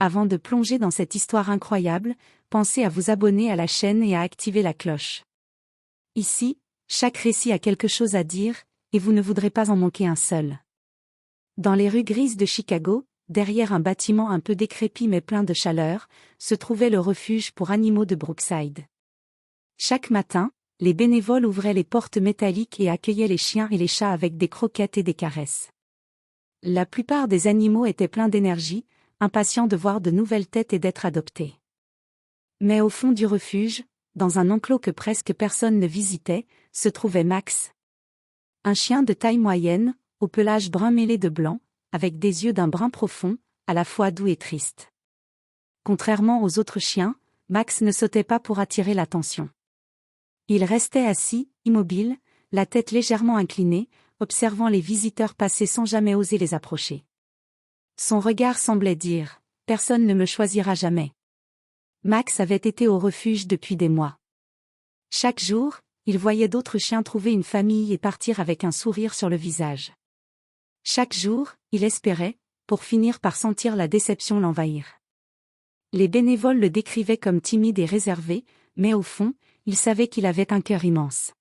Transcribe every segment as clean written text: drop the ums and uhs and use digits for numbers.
Avant de plonger dans cette histoire incroyable, pensez à vous abonner à la chaîne et à activer la cloche. Ici, chaque récit a quelque chose à dire, et vous ne voudrez pas en manquer un seul. Dans les rues grises de Chicago, derrière un bâtiment un peu décrépit mais plein de chaleur, se trouvait le refuge pour animaux de Brookside. Chaque matin, les bénévoles ouvraient les portes métalliques et accueillaient les chiens et les chats avec des croquettes et des caresses. La plupart des animaux étaient pleins d'énergie, impatients de voir de nouvelles têtes et d'être adoptés. Mais au fond du refuge, dans un enclos que presque personne ne visitait, se trouvait Max. Un chien de taille moyenne, au pelage brun mêlé de blanc, avec des yeux d'un brun profond, à la fois doux et triste. Contrairement aux autres chiens, Max ne sautait pas pour attirer l'attention. Il restait assis, immobile, la tête légèrement inclinée, observant les visiteurs passer sans jamais oser les approcher. Son regard semblait dire « Personne ne me choisira jamais ». Max avait été au refuge depuis des mois. Chaque jour, il voyait d'autres chiens trouver une famille et partir avec un sourire sur le visage. Chaque jour, il espérait, pour finir par sentir la déception l'envahir. Les bénévoles le décrivaient comme timide et réservé, mais au fond, il savait qu'il avait un cœur immense.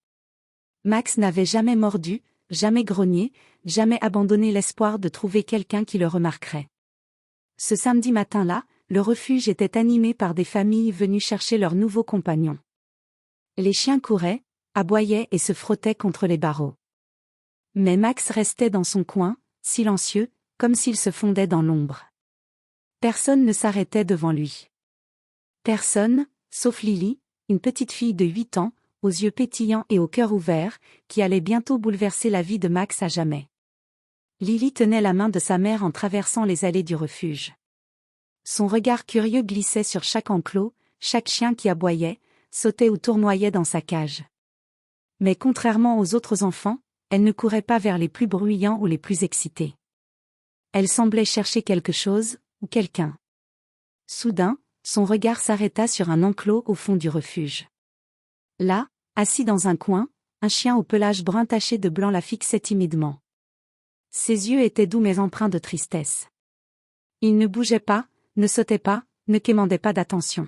Max n'avait jamais mordu, jamais grogné, jamais abandonné l'espoir de trouver quelqu'un qui le remarquerait. Ce samedi matin-là, le refuge était animé par des familles venues chercher leurs nouveaux compagnons. Les chiens couraient, aboyaient et se frottaient contre les barreaux. Mais Max restait dans son coin, silencieux, comme s'il se fondait dans l'ombre. Personne ne s'arrêtait devant lui. Personne, sauf Lily, une petite fille de 8 ans, aux yeux pétillants et au cœur ouvert, qui allait bientôt bouleverser la vie de Max à jamais. Lily tenait la main de sa mère en traversant les allées du refuge. Son regard curieux glissait sur chaque enclos, chaque chien qui aboyait, sautait ou tournoyait dans sa cage. Mais contrairement aux autres enfants, elle ne courait pas vers les plus bruyants ou les plus excités. Elle semblait chercher quelque chose, ou quelqu'un. Soudain, son regard s'arrêta sur un enclos au fond du refuge. Là, assis dans un coin, un chien au pelage brun taché de blanc la fixait timidement. Ses yeux étaient doux mais empreints de tristesse. Il ne bougeait pas, ne sautait pas, ne quémandait pas d'attention.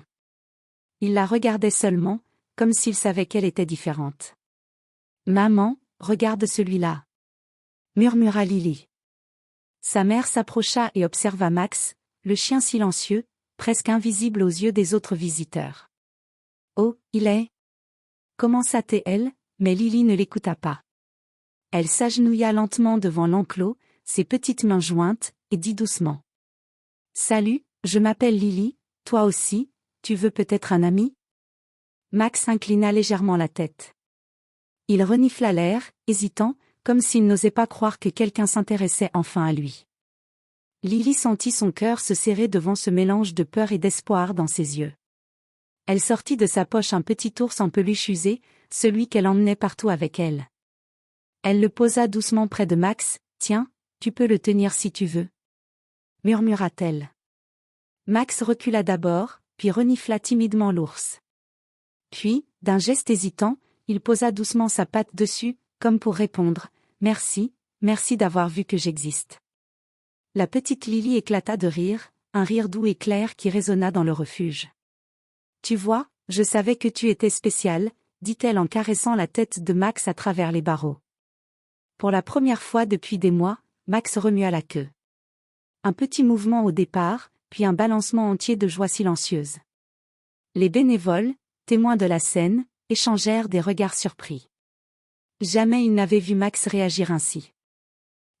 Il la regardait seulement, comme s'il savait qu'elle était différente. « Maman, regarde celui-là » murmura Lily. Sa mère s'approcha et observa Max, le chien silencieux, presque invisible aux yeux des autres visiteurs. « Oh, il est... » commença-t-elle, mais Lily ne l'écouta pas. Elle s'agenouilla lentement devant l'enclos, ses petites mains jointes, et dit doucement. « Salut, je m'appelle Lily, toi aussi, tu veux peut-être un ami ?» Max inclina légèrement la tête. Il renifla l'air, hésitant, comme s'il n'osait pas croire que quelqu'un s'intéressait enfin à lui. Lily sentit son cœur se serrer devant ce mélange de peur et d'espoir dans ses yeux. Elle sortit de sa poche un petit ours en peluche usé, celui qu'elle emmenait partout avec elle. Elle le posa doucement près de Max. « Tiens, tu peux le tenir si tu veux. » murmura-t-elle. Max recula d'abord, puis renifla timidement l'ours. Puis, d'un geste hésitant, il posa doucement sa patte dessus, comme pour répondre « Merci, merci d'avoir vu que j'existe. » La petite Lily éclata de rire, un rire doux et clair qui résonna dans le refuge. « Tu vois, je savais que tu étais spécial, » dit-elle en caressant la tête de Max à travers les barreaux. Pour la première fois depuis des mois, Max remua la queue. Un petit mouvement au départ, puis un balancement entier de joie silencieuse. Les bénévoles, témoins de la scène, échangèrent des regards surpris. Jamais ils n'avaient vu Max réagir ainsi.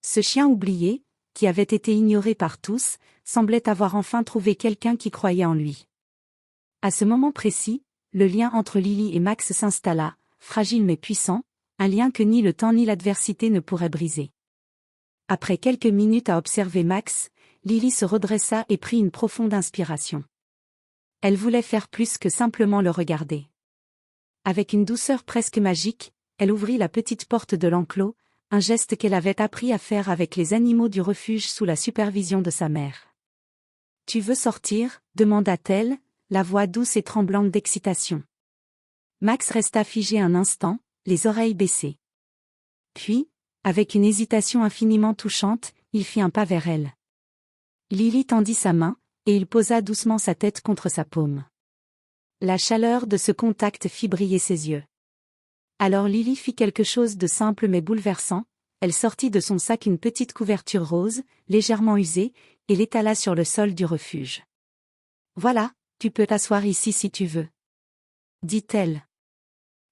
Ce chien oublié, qui avait été ignoré par tous, semblait avoir enfin trouvé quelqu'un qui croyait en lui. À ce moment précis, le lien entre Lily et Max s'installa, fragile mais puissant, un lien que ni le temps ni l'adversité ne pourraient briser. Après quelques minutes à observer Max, Lily se redressa et prit une profonde inspiration. Elle voulait faire plus que simplement le regarder. Avec une douceur presque magique, elle ouvrit la petite porte de l'enclos, un geste qu'elle avait appris à faire avec les animaux du refuge sous la supervision de sa mère. « Tu veux sortir ?» demanda-t-elle, la voix douce et tremblante d'excitation. Max resta figé un instant, les oreilles baissées. Puis, avec une hésitation infiniment touchante, il fit un pas vers elle. Lily tendit sa main, et il posa doucement sa tête contre sa paume. La chaleur de ce contact fit briller ses yeux. Alors Lily fit quelque chose de simple mais bouleversant, elle sortit de son sac une petite couverture rose, légèrement usée, et l'étala sur le sol du refuge. « Voilà, tu peux t'asseoir ici si tu veux. » dit-elle.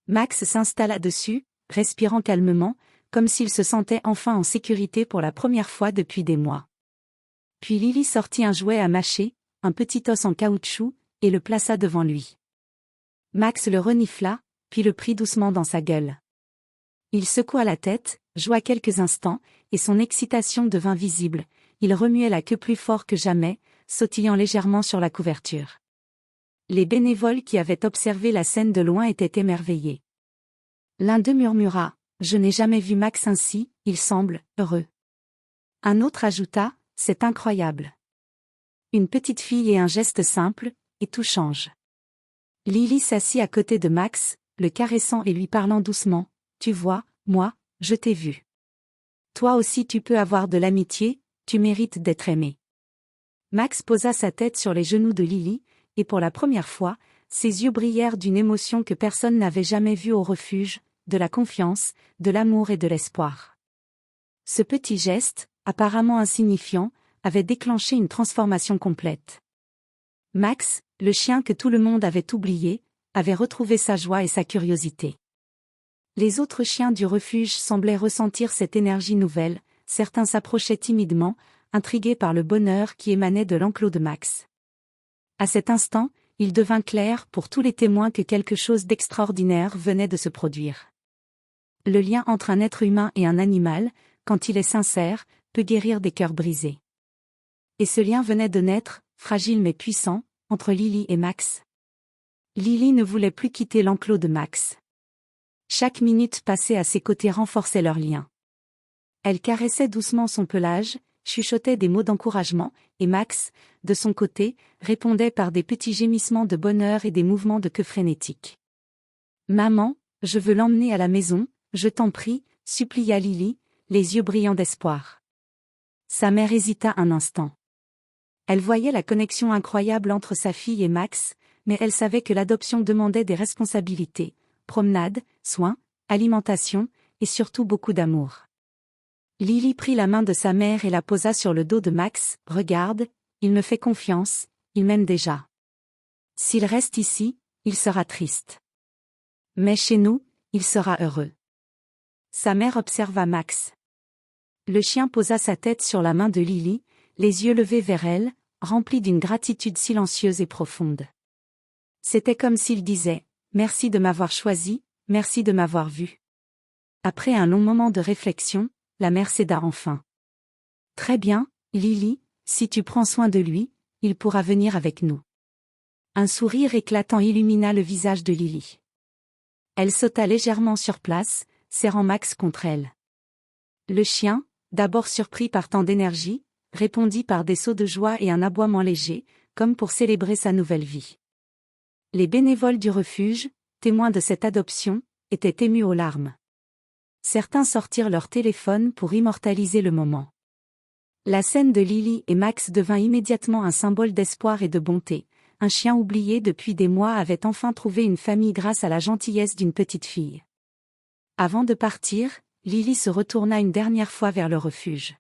Max s'installa dessus, respirant calmement, comme s'il se sentait enfin en sécurité pour la première fois depuis des mois. Puis Lily sortit un jouet à mâcher, un petit os en caoutchouc, et le plaça devant lui. Max le renifla, puis le prit doucement dans sa gueule. Il secoua la tête, joua quelques instants, et son excitation devint visible, il remuait la queue plus fort que jamais, sautillant légèrement sur la couverture. Les bénévoles qui avaient observé la scène de loin étaient émerveillés. L'un d'eux murmura « Je n'ai jamais vu Max ainsi, il semble heureux. » Un autre ajouta « C'est incroyable. » Une petite fille et un geste simple, et tout change. Lily s'assit à côté de Max, le caressant et lui parlant doucement. « Tu vois, moi, je t'ai vu. Toi aussi tu peux avoir de l'amitié, tu mérites d'être aimé. » Max posa sa tête sur les genoux de Lily, et pour la première fois, ses yeux brillèrent d'une émotion que personne n'avait jamais vue au refuge, de la confiance, de l'amour et de l'espoir. Ce petit geste, apparemment insignifiant, avait déclenché une transformation complète. Max, le chien que tout le monde avait oublié, avait retrouvé sa joie et sa curiosité. Les autres chiens du refuge semblaient ressentir cette énergie nouvelle, certains s'approchaient timidement, intrigués par le bonheur qui émanait de l'enclos de Max. À cet instant, il devint clair pour tous les témoins que quelque chose d'extraordinaire venait de se produire. Le lien entre un être humain et un animal, quand il est sincère, peut guérir des cœurs brisés. Et ce lien venait de naître, fragile mais puissant, entre Lily et Max. Lily ne voulait plus quitter l'enclos de Max. Chaque minute passée à ses côtés renforçait leur lien. Elle caressait doucement son pelage, chuchotait des mots d'encouragement, et Max, de son côté, répondait par des petits gémissements de bonheur et des mouvements de queue frénétiques. « Maman, je veux l'emmener à la maison, je t'en prie, » supplia Lily, les yeux brillants d'espoir. Sa mère hésita un instant. Elle voyait la connexion incroyable entre sa fille et Max, mais elle savait que l'adoption demandait des responsabilités, promenades, soins, alimentation, et surtout beaucoup d'amour. Lily prit la main de sa mère et la posa sur le dos de Max. « Regarde, il me fait confiance, il m'aime déjà. S'il reste ici, il sera triste. Mais chez nous, il sera heureux. » Sa mère observa Max. Le chien posa sa tête sur la main de Lily, les yeux levés vers elle, remplis d'une gratitude silencieuse et profonde. C'était comme s'il disait « Merci de m'avoir choisi, merci de m'avoir vu. » Après un long moment de réflexion, la mère céda enfin. « Très bien, Lily, si tu prends soin de lui, il pourra venir avec nous. » Un sourire éclatant illumina le visage de Lily. Elle sauta légèrement sur place, serrant Max contre elle. Le chien, d'abord surpris par tant d'énergie, répondit par des sauts de joie et un aboiement léger, comme pour célébrer sa nouvelle vie. Les bénévoles du refuge, témoins de cette adoption, étaient émus aux larmes. Certains sortirent leur téléphone pour immortaliser le moment. La scène de Lily et Max devint immédiatement un symbole d'espoir et de bonté. Un chien oublié depuis des mois avait enfin trouvé une famille grâce à la gentillesse d'une petite fille. Avant de partir, Lily se retourna une dernière fois vers le refuge.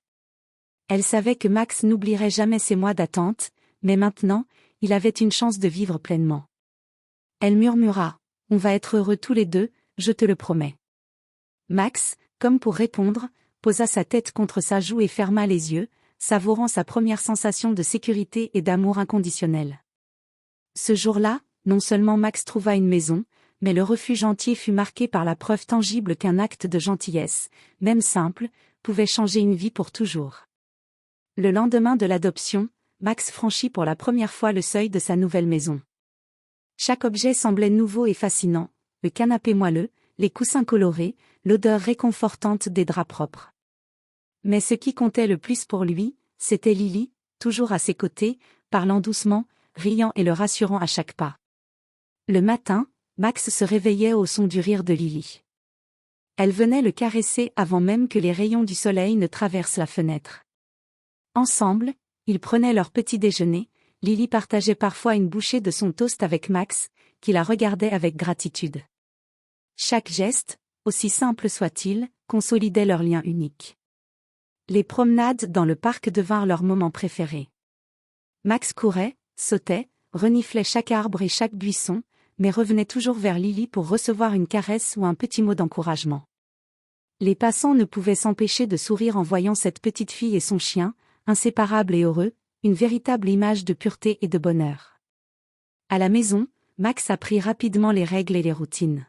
Elle savait que Max n'oublierait jamais ces mois d'attente, mais maintenant, il avait une chance de vivre pleinement. Elle murmura « On va être heureux tous les deux, je te le promets. » Max, comme pour répondre, posa sa tête contre sa joue et ferma les yeux, savourant sa première sensation de sécurité et d'amour inconditionnel. Ce jour-là, non seulement Max trouva une maison, mais le refuge entier fut marqué par la preuve tangible qu'un acte de gentillesse, même simple, pouvait changer une vie pour toujours. Le lendemain de l'adoption, Max franchit pour la première fois le seuil de sa nouvelle maison. Chaque objet semblait nouveau et fascinant, le canapé moelleux, les coussins colorés, l'odeur réconfortante des draps propres. Mais ce qui comptait le plus pour lui, c'était Lily, toujours à ses côtés, parlant doucement, riant et le rassurant à chaque pas. Le matin, Max se réveillait au son du rire de Lily. Elle venait le caresser avant même que les rayons du soleil ne traversent la fenêtre. Ensemble, ils prenaient leur petit déjeuner, Lily partageait parfois une bouchée de son toast avec Max, qui la regardait avec gratitude. Chaque geste, aussi simple soit-il, consolidait leur lien unique. Les promenades dans le parc devinrent leur moment préféré. Max courait, sautait, reniflait chaque arbre et chaque buisson, mais revenait toujours vers Lily pour recevoir une caresse ou un petit mot d'encouragement. Les passants ne pouvaient s'empêcher de sourire en voyant cette petite fille et son chien, inséparables et heureux, une véritable image de pureté et de bonheur. À la maison, Max apprit rapidement les règles et les routines.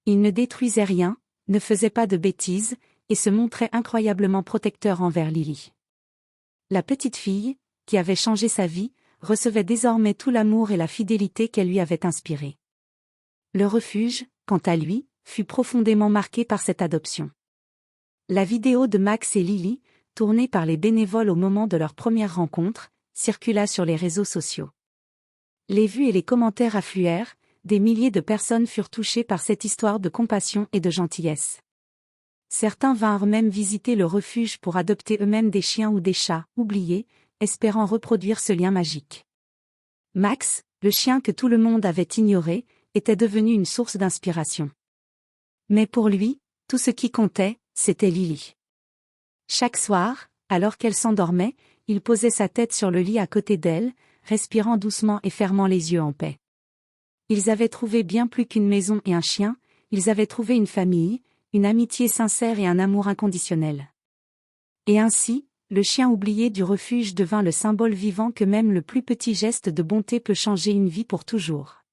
Il ne détruisait rien, ne faisait pas de bêtises, et se montrait incroyablement protecteur envers Lily. La petite fille, qui avait changé sa vie, recevait désormais tout l'amour et la fidélité qu'elle lui avait inspirés. Le refuge, quant à lui, fut profondément marqué par cette adoption. La vidéo de Max et Lily, tournée par les bénévoles au moment de leur première rencontre, circula sur les réseaux sociaux. Les vues et les commentaires affluèrent, des milliers de personnes furent touchées par cette histoire de compassion et de gentillesse. Certains vinrent même visiter le refuge pour adopter eux-mêmes des chiens ou des chats, oubliés, espérant reproduire ce lien magique. Max, le chien que tout le monde avait ignoré, était devenu une source d'inspiration. Mais pour lui, tout ce qui comptait, c'était Lily. Chaque soir, alors qu'elle s'endormait, il posait sa tête sur le lit à côté d'elle, respirant doucement et fermant les yeux en paix. Ils avaient trouvé bien plus qu'une maison et un chien, ils avaient trouvé une famille, une amitié sincère et un amour inconditionnel. Et ainsi, le chien oublié du refuge devint le symbole vivant que même le plus petit geste de bonté peut changer une vie pour toujours.